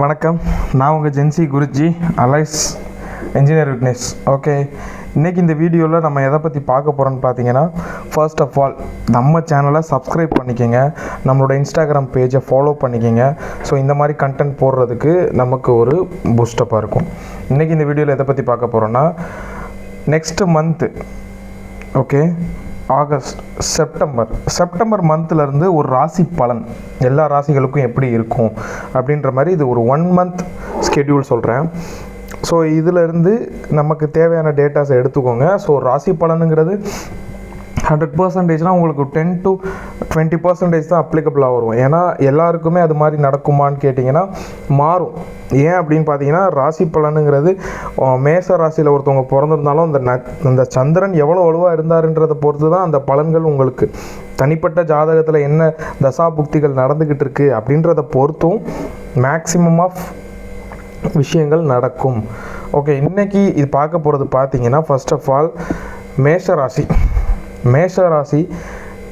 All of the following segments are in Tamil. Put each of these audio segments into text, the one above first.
வணக்கம், நான் உங்கள் Jency Guruji alias engineer Vignesh. Okay, இன்றைக்கி இந்த வீடியோவில் நம்ம எதை பற்றி பார்க்க போகிறோன்னு பார்த்தீங்கன்னா, ஃபர்ஸ்ட் ஆஃப் ஆல் நம்ம சேனலை சப்ஸ்கிரைப் பண்ணிக்கோங்க, நம்மளோட இன்ஸ்டாகிராம் பேஜை ஃபாலோ பண்ணிக்கோங்க. ஸோ இந்த மாதிரி கண்டென்ட் போடுறதுக்கு நமக்கு ஒரு பூஸ்டப்பாக இருக்கும். இன்றைக்கி இந்த வீடியோவில் எதை பற்றி பார்க்க போகிறோன்னா, next month okay August September மந்த்லேருந்து ஒரு ராசி பலன் எல்லா ராசிகளுக்கும் எப்படி இருக்கும் அப்படின்ற மாதிரி இது ஒரு 1 மந்த் ஸ்கெடியூல் சொல்கிறேன். ஸோ இதிலேருந்து நமக்கு தேவையான டேட்டாஸை எடுத்துக்கோங்க. ஸோ ராசி பலனுங்கிறது 100%னா உங்களுக்கு 10 to 20% தான் அப்ளிகபிளாக வரும். ஏன்னா எல்லாருக்குமே அது மாதிரி நடக்குமான்னு கேட்டிங்கன்னா மாறும். ஏன் அப்படின்னு பார்த்தீங்கன்னா, ராசி பலனுங்கிறது மேச ராசியில் ஒருத்தவங்க பிறந்திருந்தாலும் அந்த சந்திரன் எவ்வளோ வலுவாக இருந்தாருன்றதை பொறுத்து தான் அந்த பலன்கள் உங்களுக்கு தனிப்பட்ட ஜாதகத்தில் என்ன தசாபுக்திகள் நடந்துக்கிட்டு இருக்குது அப்படின்றத பொறுத்தும் மேக்ஸிமம் ஆஃப் விஷயங்கள் நடக்கும். ஓகே, இன்றைக்கி இது பார்க்க போகிறது பார்த்தீங்கன்னா, ஃபர்ஸ்ட் ஆஃப் ஆல் மேஷ ராசி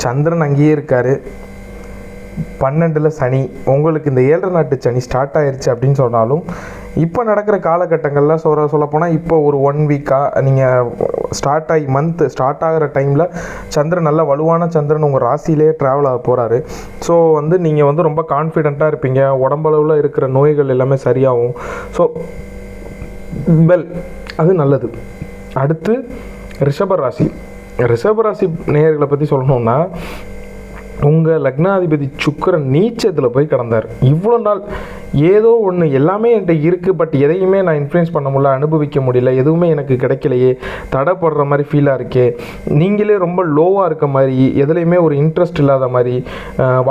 சந்திரன் அங்கேயே இருக்கார். 12ல் சனி, உங்களுக்கு இந்த 7 நாட்டு சனி ஸ்டார்ட் ஆயிடுச்சு அப்படின்னு சொன்னாலும் இப்போ நடக்கிற காலகட்டங்களில் சொல்லப்போனால் இப்போ ஒரு 1 வீக்காக நீங்கள் மந்த் ஸ்டார்ட் ஆகிற டைமில் சந்திரன் நல்ல வலுவான சந்திரன் உங்கள் ராசியிலே ட்ராவல் ஆக போகிறாரு. ஸோ நீங்கள் ரொம்ப கான்ஃபிடெண்ட்டாக இருப்பீங்க, உடம்பளவில் இருக்கிற நோய்கள் எல்லாமே சரியாகும். ஸோ அது நல்லது. அடுத்து ரிஷபராசி நேயர்களை பற்றி சொல்லணுன்னா, உங்கள் லக்னாதிபதி சுக்கிரன் நீச்சத்தில் போய் கடந்தார். இவ்வளோ நாள் ஏதோ ஒன்று எல்லாமே என்கிட்ட இருக்குது, பட் எதையுமே நான் இன்ஃப்ளூயன்ஸ் பண்ண முடியல, அனுபவிக்க முடியல, எதுவுமே எனக்கு கிடைக்கலையே, தடைப்படுற மாதிரி ஃபீலாக இருக்கே, நீங்களே ரொம்ப லோவாக இருக்க மாதிரி, எதுலேயுமே ஒரு இன்ட்ரெஸ்ட் இல்லாத மாதிரி,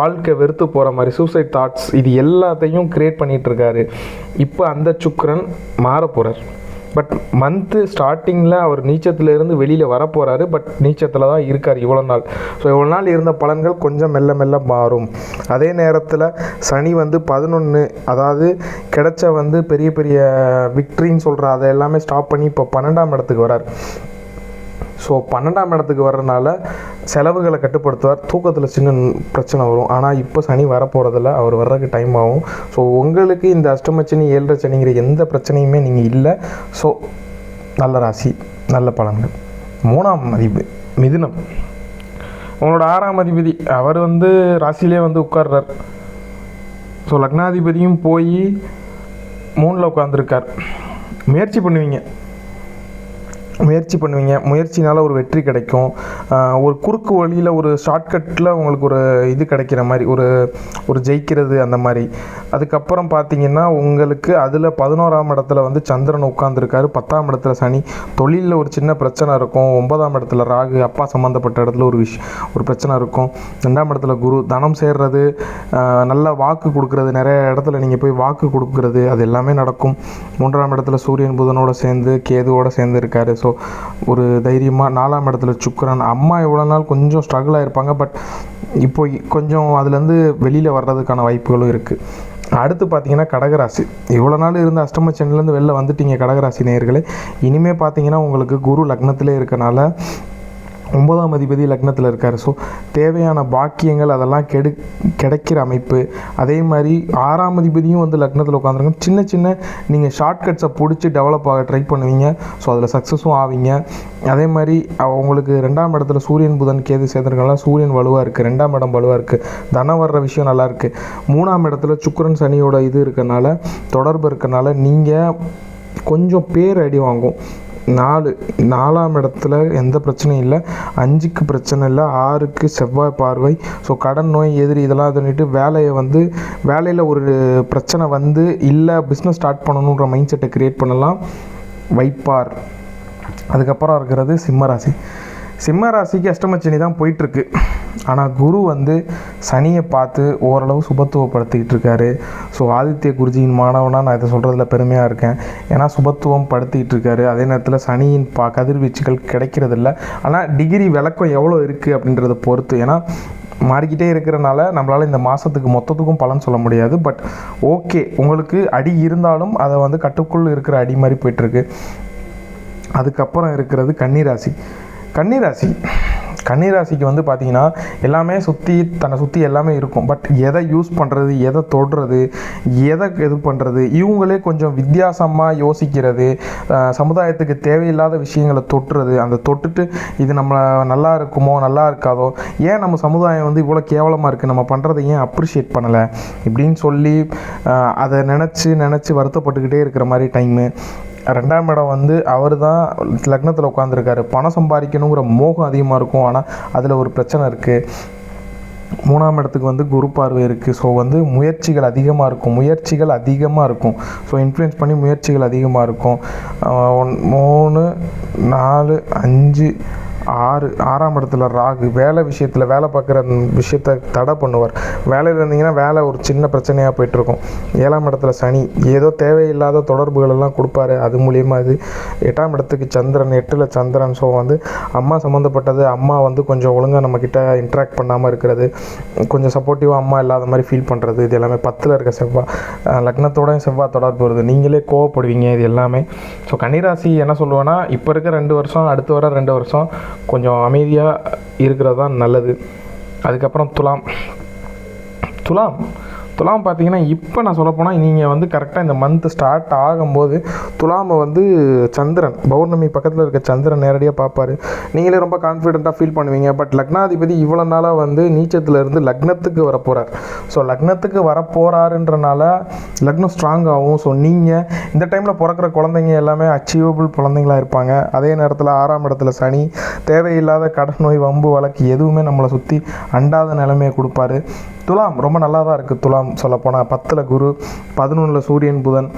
வாழ்க்கை வெறுத்து போகிற மாதிரி, சூசைட் தாட்ஸ், இது எல்லாத்தையும் க்ரியேட் பண்ணிகிட்ருக்காரு. இப்போ அந்த சுக்கிரன் மாற போகிறார். பட் மந்த்து ஸ்டார்டிங்கில் அவர் நீச்சத்திலேருந்து வெளியில் வரப்போகிறாரு. பட் நீச்சத்தில் தான் இருக்கார் இவ்வளோ நாள். ஸோ இவ்வளோ நாள் இருந்த பலன்கள் கொஞ்சம் மெல்ல மாறும். அதே நேரத்தில் சனி 11, அதாவது கிடைச்ச பெரிய பெரிய விக்ட்ரின்னு சொல்கிற அதை எல்லாமே ஸ்டாப் பண்ணி இப்போ 12ஆம் இடத்துக்கு வரார். ஸோ 12ஆம் இடத்துக்கு வர்றதுனால செலவுகளை கட்டுப்படுத்துவார். தூக்கத்தில் சின்ன பிரச்சனை வரும். ஆனால் இப்போ சனி வரப்போகிறதில்ல, அவர் வர்றதுக்கு டைம் ஆகும். ஸோ உங்களுக்கு இந்த அஷ்டமச்சனி 7 சனிங்கிற எந்த பிரச்சனையுமே நீங்கள் இல்லை. ஸோ நல்ல ராசி, நல்ல பலன்கள். 3ஆம் அதிபதி மிதுனம், உங்களோட 6ஆம் அதிபதி அவர் ராசியிலே உட்கார்றார். ஸோ லக்னாதிபதியும் போய் 3ல் உட்காந்துருக்கார். முயற்சி பண்ணுவீங்க, முயற்சினால் ஒரு வெற்றி கிடைக்கும். ஒரு குறுக்கு வழியில் ஒரு ஷார்ட்கட்டில் உங்களுக்கு ஒரு இது கிடைக்கிற மாதிரி, ஒரு ஜெயிக்கிறது அந்த மாதிரி. அதுக்கப்புறம் பார்த்தீங்கன்னா, உங்களுக்கு அதில் 11ஆம் இடத்துல சந்திரன் உட்காந்துருக்காரு. 10ஆம் இடத்துல சனி, தொழிலில் ஒரு சின்ன பிரச்சனை இருக்கும். 9ஆம் இடத்துல ராகு, அப்பா சம்மந்தப்பட்ட இடத்துல ஒரு பிரச்சனை இருக்கும். 2ஆம் இடத்துல குரு, தனம் சேர்றது, நல்ல வாக்கு கொடுக்குறது, நிறைய இடத்துல நீங்கள் போய் வாக்கு கொடுக்குறது, அது எல்லாமே நடக்கும். 3ஆம் இடத்துல சூரியன் புதனோட சேர்ந்து கேதுவோட சேர்ந்து இருக்காரு. ஸோ ஒரு தைரியமாக. 4ஆம் இடத்துல சுக்கிரன், அம்மா இவ்வளோ நாள் கொஞ்சம் ஸ்ட்ரகிள் ஆகிருப்பாங்க, பட் இப்போ கொஞ்சம் அதுலேருந்து வெளியில் வர்றதுக்கான வாய்ப்புகளும் இருக்குது. அடுத்து பார்த்தீங்கன்னா கடகராசி, இவ்வளோ நாள் இருந்த அஷ்டமச்சனிலேருந்து வெளில வந்துட்டீங்க கடகராசி நேயர்களே. இனிமேல் பார்த்தீங்கன்னா உங்களுக்கு குரு லக்னத்திலே இருக்கனால 9ஆம் அதிபதி லக்னத்தில் இருக்கார். ஸோ தேவையான பாக்கியங்கள் அதெல்லாம் கிடைக்கிற அமைப்பு. அதே மாதிரி 6ஆம் அதிபதியும் லக்னத்தில் உட்காந்துருங்க. சின்ன நீங்கள் ஷார்ட்கட்ஸை பிடிச்சி டெவலப் ஆக ட்ரை பண்ணுவீங்க. ஸோ அதில் சக்ஸஸும் ஆவீங்க. அதே மாதிரி உங்களுக்கு 2ஆம் இடத்துல சூரியன் புதன் கேது சேர்ந்துருக்கனால சூரியன் வலுவாக இருக்குது, 2ஆம் இடம் வலுவாக இருக்குது, தனம் வர்ற விஷயம் நல்லாயிருக்கு. 3ஆம் இடத்துல சுக்கிரன் சனியோட இது இருக்கனால, தொடர்பு இருக்கனால நீங்கள் கொஞ்சம் பேர் அடி வாங்கும். 4ஆம் இடத்துல எந்த பிரச்சனையும் இல்லை, 5க்கு பிரச்சனை இல்லை, 6க்கு செவ்வாய் பார்வை. ஸோ கடன், நோய், எதிரி இதெல்லாம் பண்ணிட்டு வேலையில் ஒரு பிரச்சனை இல்லை பிஸ்னஸ் ஸ்டார்ட் பண்ணணுன்ற மைண்ட் செட்டை க்ரியேட் பண்ணலாம், வைப்பார். அதுக்கப்புறம் இருக்கிறது சிம்ம ராசிக்கு அஷ்டமச்சனி தான் போயிட்டுருக்கு. ஆனால் குரு சனியை பார்த்து ஓரளவு சுபத்துவப்படுத்திக்கிட்டு இருக்காரு. ஸோ ஆதித்ய குருஜியின் மாணவனாக நான் இதை சொல்கிறதுல பெருமையாக இருக்கேன். ஏன்னா சுபத்துவம் படுத்திக்கிட்டு இருக்காரு. அதே நேரத்தில் சனியின் கதிர்வீச்சுகள் கிடைக்கிறதில்ல. ஆனால் டிகிரி விளக்கம் எவ்வளோ இருக்குது அப்படின்றத பொறுத்து, ஏன்னா மாறிக்கிட்டே இருக்கிறனால நம்மளால் இந்த மாதத்துக்கு மொத்தத்துக்கும் பலன் சொல்ல முடியாது. பட் ஓகே, உங்களுக்கு அடி இருந்தாலும் அதை கட்டுக்குள் இருக்கிற அடி மாதிரி போயிட்டுருக்கு. அதுக்கப்புறம் இருக்கிறது கன்னிராசி. கன்னிராசிக்கு வந்து பார்த்திங்கன்னா எல்லாமே தன்னை சுற்றி எல்லாமே இருக்கும். பட் எதை யூஸ் பண்ணுறது, எதை தொடுறது, எதை இது பண்ணுறது, இவங்களே கொஞ்சம் வித்தியாசமாக யோசிக்கிறது, சமுதாயத்துக்கு தேவையில்லாத விஷயங்களை தொட்டுறது, அந்த தொட்டுட்டு இது நம்ம நல்லா இருக்குமோ நல்லா இருக்காதோ, ஏன் நம்ம சமுதாயம் வந்து இவ்வளோ கேவலமாக இருக்குது, நம்ம பண்ணுறதை ஏன் அப்ரிஷியேட் பண்ணலை இப்படின்னு சொல்லி அதை நினச்சி வருத்தப்பட்டுக்கிட்டே இருக்கிற மாதிரி டைமு. 2ஆம் இடம் வந்து அவர் தான் லக்னத்தில் உட்காந்துருக்காரு. பணம் சம்பாதிக்கணுங்கிற மோகம் அதிகமாக இருக்கும். ஆனால் அதில் ஒரு பிரச்சனை இருக்குது. 3ஆம் இடத்துக்கு வந்து குரு பார்வை இருக்குது. ஸோ வந்து முயற்சிகள் அதிகமாக இருக்கும். ஸோ இன்ஃப்ளூயன்ஸ் பண்ணி முயற்சிகள் அதிகமாக இருக்கும். 3, 4, 5, 6ஆம் இடத்துல ராகு வேலை விஷயத்தில், வேலை பார்க்குற விஷயத்தை தடை பண்ணுவார். வேலையில் இருந்தீங்கன்னா வேலை ஒரு சின்ன பிரச்சனையாக போயிட்டுருக்கும். 7ஆம் இடத்துல சனி ஏதோ தேவையில்லாத தொடர்புகள் எல்லாம் கொடுப்பாரு. அது மூலியமாக இது 8ஆம் இடத்துக்கு சந்திரன், 8ல் சந்திரன். ஸோ வந்து அம்மா சம்மந்தப்பட்டது, அம்மா வந்து கொஞ்சம் ஒழுங்காக நம்மக்கிட்ட இன்ட்ராக்ட் பண்ணாமல் இருக்கிறது, கொஞ்சம் சப்போர்ட்டிவாக அம்மா இல்லாத மாதிரி ஃபீல் பண்ணுறது, இது எல்லாமே 10ல் இருக்க செவ்வாய், லக்னத்தோட செவ்வாய் தொடர்பு வருது. நீங்களே கோவப்படுவீங்க இது எல்லாமே. ஸோ கன்னிராசி என்ன சொல்லுவேன்னா, இப்போ இருக்க 2 வருஷம், அடுத்து வர 2 வருஷம் கொஞ்சம் அமைதியாக இருக்கிறது தான் நல்லது. அதுக்கப்புறம் துலாம் பார்த்தீங்கன்னா, இப்போ நான் சொல்லப்போனால் நீங்கள் வந்து கரெக்டாக இந்த மந்த் ஸ்டார்ட் ஆகும்போது துலாமை வந்து சந்திரன், பௌர்ணமி பக்கத்தில் இருக்க சந்திரன் நேரடியாக பார்ப்பார். நீங்களே ரொம்ப கான்ஃபிடென்ட்டாக ஃபீல் பண்ணுவீங்க. பட் லக்னாதிபதி இவ்வளோ நாளாக வந்து நீச்சத்தில் இருந்து லக்னத்துக்கு வரப்போகிறார். ஸோ லக்னத்துக்கு வரப்போகிறாருன்றனால லக்னம் ஸ்ட்ராங் ஆகும். ஸோ நீங்கள் இந்த டைமில் பிறக்கிற குழந்தைங்க எல்லாமே அச்சீவபிள் குழந்தைங்களாக இருப்பாங்க. அதே நேரத்தில் 6ஆம் இடத்துல சனி தேவையில்லாத கடன் நோய், வம்பு, வழக்கு எதுவுமே நம்மளை சுற்றி அண்டாத நிலைமையை கொடுப்பாரு. துலாம் ரொம்ப நல்லா தான் இருக்குது. துலாம் சொல்லப்போனால் 10ல் குரு, 11ல் சூரியன், புதன்,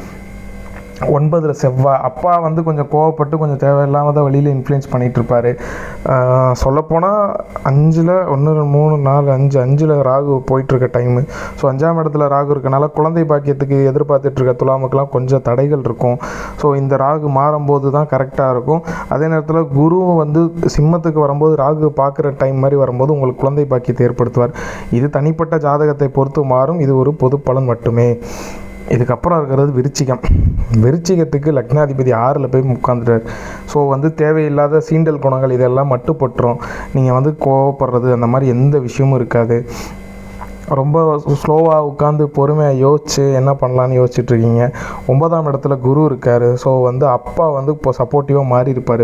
9ல் செவ்வாய். அப்பா வந்து கொஞ்சம் கோவப்பட்டு கொஞ்சம் தேவையில்லாத வழியில் இன்ஃப்ளூயன்ஸ் பண்ணிகிட்டு இருப்பார். சொல்லப்போனால் 5ல் 1, 2, 3, 4, 5 ராகு போயிட்டுருக்க டைமு. ஸோ 5ஆம் இடத்துல ராகு இருக்கனால குழந்தை பாக்கியத்துக்கு எதிர்பார்த்துட்ருக்க துலாமுக்கெல்லாம் கொஞ்சம் தடைகள் இருக்கும். ஸோ இந்த ராகு மாறும்போது தான் கரெக்டாக இருக்கும். அதே நேரத்தில் குரு வந்து சிம்மத்துக்கு வரும்போது, ராகு பார்க்குற டைம் மாதிரி வரும்போது உங்களுக்கு குழந்தை பாக்கியத்தை ஏற்படுத்துவார். இது தனிப்பட்ட ஜாதகத்தை பொறுத்து மாறும். இது ஒரு பொது பலன் மட்டுமே. இதுக்கப்புறம் இருக்கிறது விருச்சிகத்துக்கு லக்னாதிபதி 6ல் போய் உட்காந்துட்டார். ஸோ வந்து தேவையில்லாத சீண்டல் குணங்கள் இதெல்லாம் மட்டுப்பட்டுரும். நீங்கள் வந்து கோவப்படுறது அந்த மாதிரி எந்த விஷயமும் இருக்காது. ரொம்ப ஸ்லோவாக உட்காந்து பொறுமையாக யோசித்து என்ன பண்ணலான்னு யோசிச்சுட்ருக்கீங்க. 9ஆம் இடத்துல குரு இருக்கார். ஸோ வந்து அப்பா வந்து இப்போ சப்போர்ட்டிவாக மாறி இருப்பார்.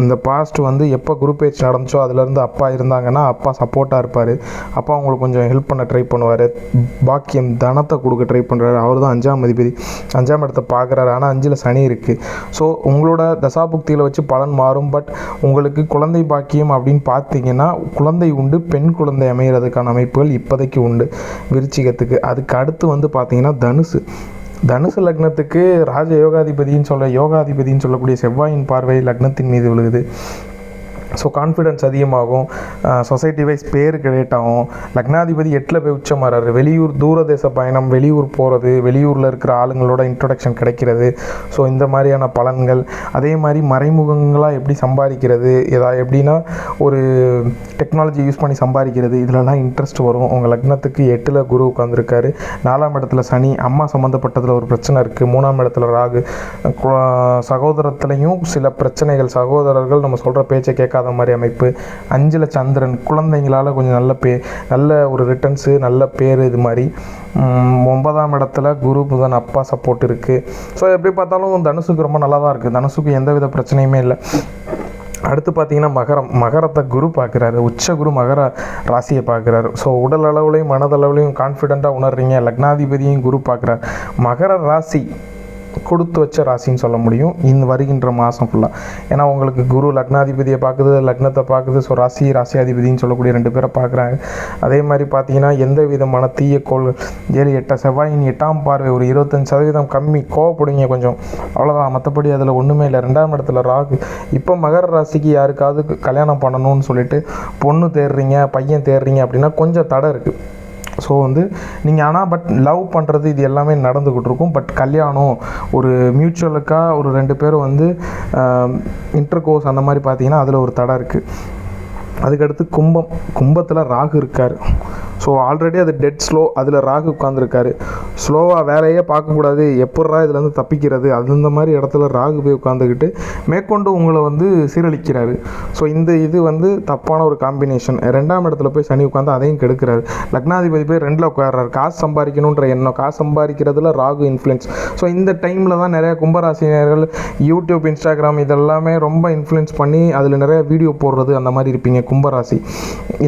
இந்த பாஸ்ட் வந்து எப்போ குரு பேச்சு நடந்துச்சோ அதுலேருந்து அப்பா இருந்தாங்கன்னா அப்பா சப்போர்ட்டாக இருப்பார். அப்பா உங்களுக்கு கொஞ்சம் ஹெல்ப் பண்ண ட்ரை பண்ணுவார். பாக்கியம், தனத்தை கொடுக்க ட்ரை பண்ணுறாரு. அவர் தான் 5ஆம் அதிபதி, 5ஆம் இடத்தை பார்க்குறாரு. ஆனால் 5ல் சனி இருக்குது. ஸோ உங்களோட தசாபுக்தியில் வச்சு பலன் மாறும். பட் உங்களுக்கு குழந்தை பாக்கியம் அப்படின்னு பார்த்தீங்கன்னா குழந்தை உண்டு, பெண் குழந்தை அமைகிறதுக்கான அமைப்புகள் இப்போதைக்கு உண்டு விருச்சிகத்துக்கு. அதுக்கு அடுத்து வந்து பார்த்தீங்கன்னா தனுசு லக்னத்துக்கு யோகாதிபதின்னு சொல்லக்கூடிய செவ்வாயின் பார்வை லக்னத்தின் மீது விழுகுது. ஸோ கான்ஃபிடென்ஸ் அதிகமாகும். சொசைட்டி வைஸ் பேர் கிரியேட் ஆகும். லக்னாதிபதி 8ல் போய் உச்சமாறாரு. வெளியூர் தூரதேச பயணம், வெளியூர் போகிறது, வெளியூரில் இருக்கிற ஆளுங்களோட இன்ட்ரொடக்ஷன் கிடைக்கிறது. ஸோ இந்த மாதிரியான பலன்கள். அதே மாதிரி மறைமுகங்களாக எப்படி சம்பாதிக்கிறது, எப்படின்னா ஒரு டெக்னாலஜி யூஸ் பண்ணி சம்பாதிக்கிறது, இதிலலாம் இன்ட்ரெஸ்ட் வரும். உங்கள் லக்னத்துக்கு 8ல் குரு உட்காந்துருக்காரு. 4ஆம் இடத்துல சனி, அம்மா சம்மந்தப்பட்டதில் ஒரு பிரச்சனை இருக்குது. 3ஆம் இடத்துல ராகு, சகோதரத்துலேயும் சில பிரச்சனைகள், சகோதரர்கள் நம்ம சொல்கிற பேச்சை கேட்க மாதிரி அமைப்பு. 5ல் சந்திரன், குழந்தைங்களால் கொஞ்சம் நல்ல ஒரு ரிட்டர்ன்ஸு, நல்ல பேர், இது மாதிரி. 9ஆம் இடத்துல குரு, புதன், அப்பா சப்போர்ட் இருக்குது. ஸோ எப்படி பார்த்தாலும் தனுசுக்கு ரொம்ப நல்லா தான் இருக்குது. தனுசுக்கு எந்தவித பிரச்சனையுமே இல்லை. அடுத்து பார்த்தீங்கன்னா மகரத்தை குரு பார்க்குறாரு. உச்ச குரு மகர ராசியை பார்க்குறாரு. ஸோ உடல் அளவுலையும் மனதளவுலையும் கான்ஃபிடெண்ட்டாக உணர்றீங்க. லக்னாதிபதியும் குரு பார்க்குறாரு. மகர ராசி கொடுத்து வச்ச ராசின்னு சொல்ல முடியும் இந்த வருகின்ற மாதம் ஃபுல்லாக. ஏன்னா உங்களுக்கு குரு லக்னாதிபதியை பார்க்குது, லக்னத்தை பார்க்குது. ஸோ ராசியாதிபதினு சொல்லக்கூடிய 2 பேரை பார்க்குறாங்க. அதே மாதிரி பார்த்தீங்கன்னா எந்த விதமான தீய கோள்கள் 7, 8 செவ்வாயின் 8ஆம் பார்வை ஒரு 25% கம்மி, கோவப்படுவீங்க கொஞ்சம், அவ்வளோதான். மற்றபடி அதில் ஒன்றுமே இல்லை. 2ஆம் இடத்துல ராகு. இப்போ மகர ராசிக்கு யாருக்காவது கல்யாணம் பண்ணணும்னு சொல்லிட்டு பொண்ணு தேடுறீங்க, பையன் தேடுறீங்க அப்படின்னா கொஞ்சம் தடை இருக்குது. ஸோ வந்து நீங்கள் ஆனால் பட் லவ் பண்ணுறது இது எல்லாமே நடந்துக்கிட்டு இருக்கும். பட் கல்யாணம் ஒரு மியூச்சுவலுக்காக ஒரு 2 பேரும் வந்து இன்டர் கோர்ஸ் அந்த மாதிரி பார்த்தீங்கன்னா அதில் ஒரு தடை இருக்குது. அதுக்கடுத்து கும்பத்தில் ராகு இருக்கார். ஸோ ஆல்ரெடி அது டெட் ஸ்லோ, அதில் ராகு உட்காந்துருக்காரு. ஸ்லோவாக வேலையே பார்க்கக்கூடாது, எப்பட்றா இதுலேருந்து தப்பிக்கிறது, அந்த மாதிரி இடத்துல ராகு போய் உட்காந்துக்கிட்டு மேற்கொண்டு உங்களை வந்து சீரழிக்கிறாரு. ஸோ இது வந்து தப்பான ஒரு காம்பினேஷன். 2ஆம் இடத்துல போய் சனி உட்காந்து அதையும் கெடுக்கிறாரு. லக்னாதிபதி போய் 2ல் உட்கார்றாரு. காசு சம்பாதிக்கணுன்ற எண்ணம், காசு சம்பாதிக்கிறதுல ராகு இன்ஃப்ளூயன்ஸ். ஸோ இந்த டைமில் தான் நிறையா கும்பராசினியர்கள் யூடியூப், இன்ஸ்டாகிராம் இதெல்லாமே ரொம்ப இன்ஃப்ளூயன்ஸ் பண்ணி அதில் நிறையா வீடியோ போடுறது அந்த மாதிரி இருப்பீங்க கும்பராசி.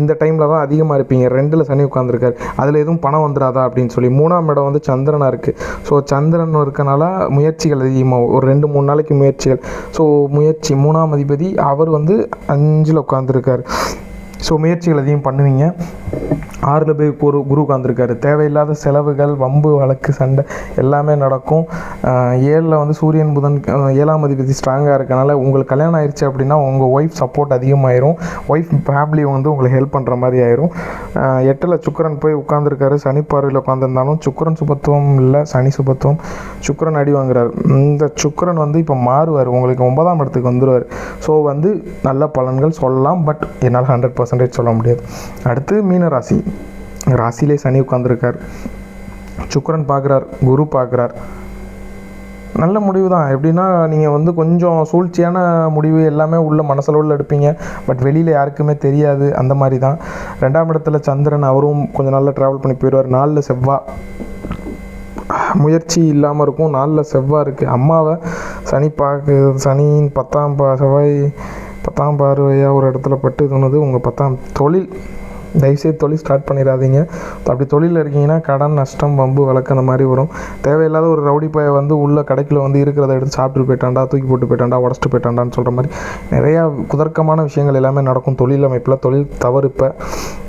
இந்த டைமில் தான் அதிகமாக இருப்பீங்க. 2ல் சனி உட்காந்துருக்காரு. அதில் எதுவும் பணம் வந்துடாதா அப்படின்னு சொல்லி. 3ஆம் இடம் வந்து சந்திரனாக இருக்குது. ஸோ சந்திரன் இருக்கனால முயற்சிகள் அதிகமாக, ஒரு 2-3 நாளைக்கு முயற்சிகள். ஸோ முயற்சி 3ஆம் அதிபதி அவர் வந்து 5ல் உட்காந்துருக்கார். ஸோ முயற்சிகள் அதிகம் பண்ணுவீங்க. 6ல் போய் குரு உட்காந்துருக்காரு. தேவையில்லாத செலவுகள், வம்பு வழக்கு, சண்டை எல்லாமே நடக்கும். 7ல் வந்து சூரியன் புதன் 7ஆம் அதிபதி ஸ்ட்ராங்காக இருக்கனால உங்களுக்கு கல்யாணம் ஆயிடுச்சு அப்படின்னா உங்கள் ஒய்ஃப் சப்போர்ட் அதிகமாகிடும். ஒய்ஃப் ஃபேமிலி வந்து உங்களுக்கு ஹெல்ப் பண்ணுற மாதிரி ஆயிரும். 8ல் சுக்கிரன் போய் உட்காந்துருக்காரு. சனி பார்வையில் உட்காந்துருந்தாலும் சுக்கிரன் சுபத்துவம் இல்லை, சனி சுபத்துவம். சுக்கிரன் அடி வாங்குறார். இந்த சுக்கிரன் வந்து இப்போ மாறுவார், உங்களுக்கு 9ஆம் இடத்துக்கு வந்துடுவார். ஸோ வந்து நல்ல பலன்கள் சொல்லலாம், பட் என்னால் 100% சொல்ல முடியாது. அடுத்து மீன ராசி. ராசியிலே சனி உட்காந்துருக்கார். சுக்கிரன் பார்க்குறார், குரு பார்க்குறார். நல்ல முடிவு தான். எப்படின்னா நீங்கள் வந்து கொஞ்சம் சூழ்ச்சியான முடிவு எல்லாமே உள்ள மனசளவில் எடுப்பீங்க, பட் வெளியில் யாருக்குமே தெரியாது. அந்த மாதிரி தான். 2ஆம் இடத்துல சந்திரன், அவரும் கொஞ்சம் நல்லா ட்ராவல் பண்ணி போயிடுவார். 4ல் செவ்வாய், முயற்சி இல்லாமல் இருக்கும். 4ல் செவ்வாய் இருக்குது. அம்மாவை சனி சனியின் 10ஆம் செவ்வாய் 10ஆம் பார்வையாக ஒரு இடத்துல பட்டு தோணுது. உங்கள் 10ஆம் தொழில், தயவுசெய்து தொழில் ஸ்டார்ட் பண்ணிடாதீங்க. அப்படி தொழிலில் இருக்கீங்கன்னா கடன், நஷ்டம், வம்பு வழக்கு அந்த மாதிரி வரும். தேவையில்லாத ஒரு ரவுடி பைய வந்து உள்ள கடைக்குள்ள வந்து இருக்கிறத எடுத்து சாப்பிட்டு போயிட்டாண்டா, தூக்கி போட்டு போயிட்டாண்டா, உடச்சிட்டு போயிட்டாண்டான்னு சொல்கிற மாதிரி நிறையா குதர்க்கமான விஷயங்கள் எல்லாமே நடக்கும் தொழில் அமைப்பில். தொழில் தவறு. இப்போ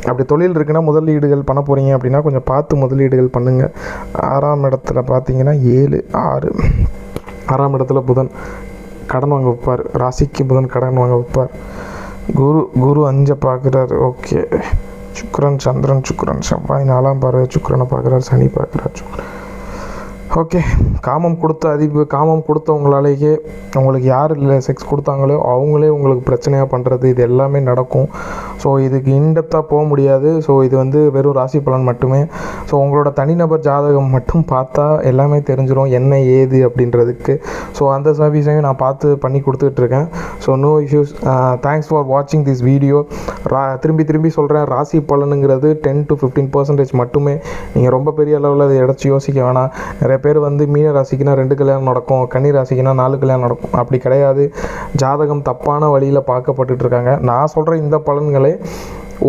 அப்படி தொழில் இருக்குன்னா முதலீடுகள் பண்ண போகிறீங்க அப்படின்னா கொஞ்சம் பார்த்து முதலீடுகள் பண்ணுங்கள். 6ஆம் இடத்துல பார்த்தீங்கன்னா 7, 6. 6ஆம் இடத்துல புதன் கடன் வாங்க வைப்பார். ராசிக்கு புதன் கடன் வாங்க வைப்பார். குரு 5 பார்க்குறாரு. ஓகே. சுக்கிரன், சந்திரன், சுக்கிரன், செவ்வாய் 4ஆம் பார்வை சுக்கிரனை பார்க்குறாரு, சனி பார்க்குறாரு. ஓகே. காமம் கொடுத்தவங்களாலேயே உங்களுக்கு யார் இல்லை செக்ஸ் கொடுத்தாங்களோ அவங்களே உங்களுக்கு பிரச்சனையாக பண்ணுறது, இது எல்லாமே நடக்கும். ஸோ இதுக்கு இன்டெப்த்தாக போக முடியாது. ஸோ இது வந்து வெறும் ராசி பலன் மட்டுமே. ஸோ உங்களோட தனிநபர் ஜாதகம் மட்டும் பார்த்தா எல்லாமே தெரிஞ்சிடும், என்ன ஏது அப்படின்றதுக்கு. ஸோ அந்த சர்வீஸையும் நான் பார்த்து பண்ணி கொடுத்துட்ருக்கேன். So no issues. Thanks for வாட்சிங் திஸ் வீடியோ. திரும்பி சொல்கிறேன், ராசி பலனுங்கிறது 10 to 15% மட்டுமே. நீங்கள் ரொம்ப பெரிய அளவில் அதை எடச்சி யோசிக்க வேணாம். நிறைய பேர் வந்து மீன ராசிக்குனா 2 கல்யாணம் நடக்கும், கன்னி ராசிக்குனா 4 கல்யாணம் நடக்கும். அப்படி கிடையாது. ஜாதகம் தப்பான வழியில் பார்க்கப்பட்டுட்டு இருக்காங்க. நான் சொல்கிற இந்த பலன்களே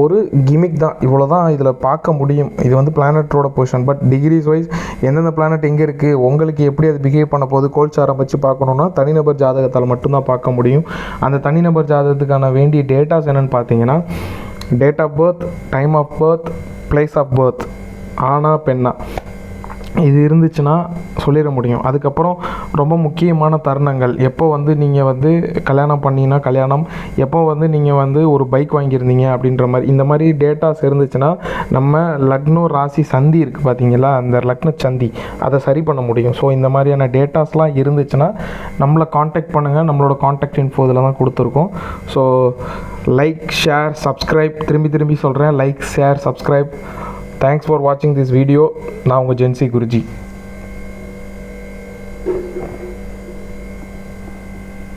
ஒரு கிமிக் தான், இவ்வளோ தான் இதில் பார்க்க முடியும். இது வந்து பிளானட்டோட பொசிஷன். பட் டிகிரிஸ் வைஸ் எந்தெந்த பிளானட் எங்கே இருக்குது, உங்களுக்கு எப்படி அது பிஹேவ் பண்ண போகுது, கோல்சாரம் வச்சு பார்க்கணுன்னா தனிநபர் ஜாதகத்தால் மட்டும்தான் பார்க்க முடியும். அந்த தனிநபர் ஜாதகத்துக்கான வேண்டிய டேட்டாஸ் என்னென்னு பார்த்தீங்கன்னா, date of birth, time of birth, place of birth, ஆணா பெண்ணா, இது இருந்துச்சுன்னா சொல்லிட முடியும். அதுக்கப்புறம் ரொம்ப முக்கியமான தருணங்கள், எப்போ வந்து நீங்கள் வந்து கல்யாணம் பண்ணிங்கன்னா கல்யாணம், எப்போ வந்து நீங்கள் வந்து ஒரு பைக் வாங்கியிருந்தீங்க அப்படின்ற மாதிரி, இந்த மாதிரி டேட்டாஸ் இருந்துச்சுன்னா நம்ம லக்னோ ராசி சந்தி இருக்குது பார்த்தீங்களா, அந்த லக்ன சந்தி அதை சரி பண்ண முடியும். ஸோ இந்த மாதிரியான டேட்டாஸ்லாம் இருந்துச்சுன்னா நம்மளை காண்டாக்ட் பண்ணுங்கள். நம்மளோட காண்டாக்ட் இன்ஃபோ இதில் தான் கொடுத்துருக்கோம். So like, share, subscribe. திரும்பி சொல்கிறேன், like, share, subscribe. Thanks for வாட்சிங் திஸ் வீடியோ. நான் உங்கள் ஜென்சி குருஜி.